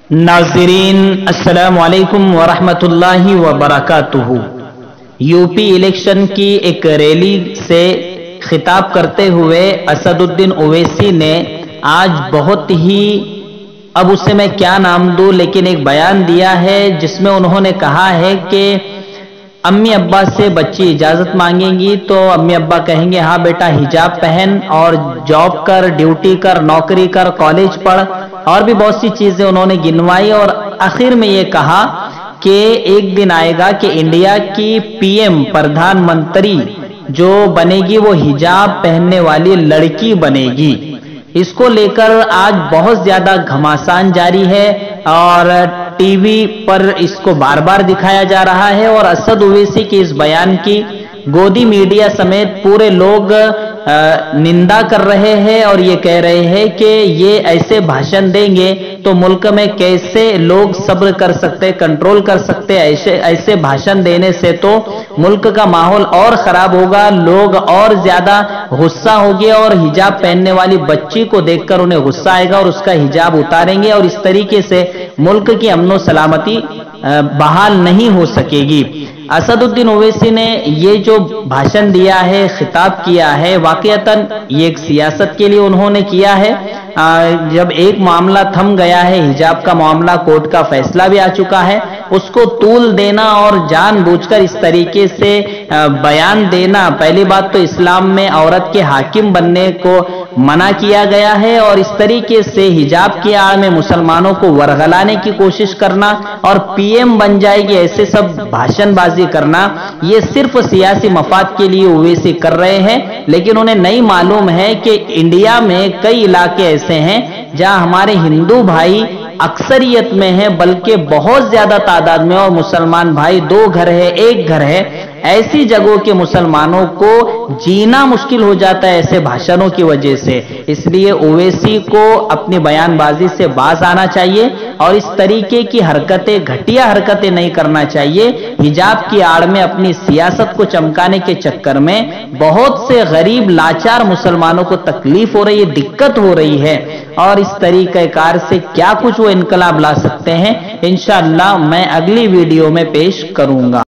नाज़रीन अस्सलामु अलैकुम वरहमतुल्लाहि वबरकातुहू। यूपी इलेक्शन की एक रैली से खिताब करते हुए असदुद्दीन ओवैसी ने आज बहुत ही, अब उससे मैं क्या नाम दूं, लेकिन एक बयान दिया है जिसमें उन्होंने कहा है कि अम्मी अब्बा से बच्ची इजाजत मांगेंगी तो अम्मी अब्बा कहेंगे हाँ बेटा हिजाब पहन और जॉब कर, ड्यूटी कर, नौकरी कर, कॉलेज पढ़, और भी बहुत सी चीजें उन्होंने गिनवाई। और आखिर में ये कहा कि एक दिन आएगा कि इंडिया की पीएम प्रधानमंत्री जो बनेगी वो हिजाब पहनने वाली लड़की बनेगी। इसको लेकर आज बहुत ज्यादा घमासान जारी है और टीवी पर इसको बार बार दिखाया जा रहा है। और असद ओवैसी के इस बयान की गोदी मीडिया समेत पूरे लोग निंदा कर रहे हैं और ये कह रहे हैं कि ये ऐसे भाषण देंगे तो मुल्क में कैसे लोग सब्र कर सकते, कंट्रोल कर सकते। ऐसे भाषण देने से तो मुल्क का माहौल और खराब होगा, लोग और ज्यादा गुस्सा होंगे और हिजाब पहनने वाली बच्ची को देखकर उन्हें गुस्सा आएगा और उसका हिजाब उतारेंगे और इस तरीके से मुल्क की अमनो सलामती बहाल नहीं हो सकेगी। असदुद्दीन ओवैसी ने ये जो भाषण दिया है, खिताब किया है, वाकईतन ये एक सियासत के लिए उन्होंने किया है। जब एक मामला थम गया है, हिजाब का मामला, कोर्ट का फैसला भी आ चुका है, उसको तूल देना और जानबूझकर इस तरीके से बयान देना, पहली बात तो इस्लाम में औरत के हाकिम बनने को मना किया गया है और इस तरीके से हिजाब की आड़ में मुसलमानों को वरगलाने की कोशिश करना और पीएम बन जाएगी ऐसे सब भाषणबाजी करना, ये सिर्फ सियासी मफाद के लिए ओवैसी कर रहे हैं। लेकिन उन्हें नहीं मालूम है कि इंडिया में कई इलाके ऐसे हैं जहां हमारे हिंदू भाई अक्सरियत में है, बल्कि बहुत ज्यादा तादाद में, और मुसलमान भाई दो घर है, एक घर है। ऐसी जगहों के मुसलमानों को जीना मुश्किल हो जाता है ऐसे भाषणों की वजह से। इसलिए ओवैसी को अपनी बयानबाजी से बाज आना चाहिए और इस तरीके की हरकतें, घटिया हरकतें नहीं करना चाहिए। हिजाब की आड़ में अपनी सियासत को चमकाने के चक्कर में बहुत से गरीब लाचार मुसलमानों को तकलीफ हो रही है, दिक्कत हो रही है और इस तरीक़ेकार से क्या कुछ वो इनकलाब ला सकते हैं, इंशाअल्लाह मैं अगली वीडियो में पेश करूंगा।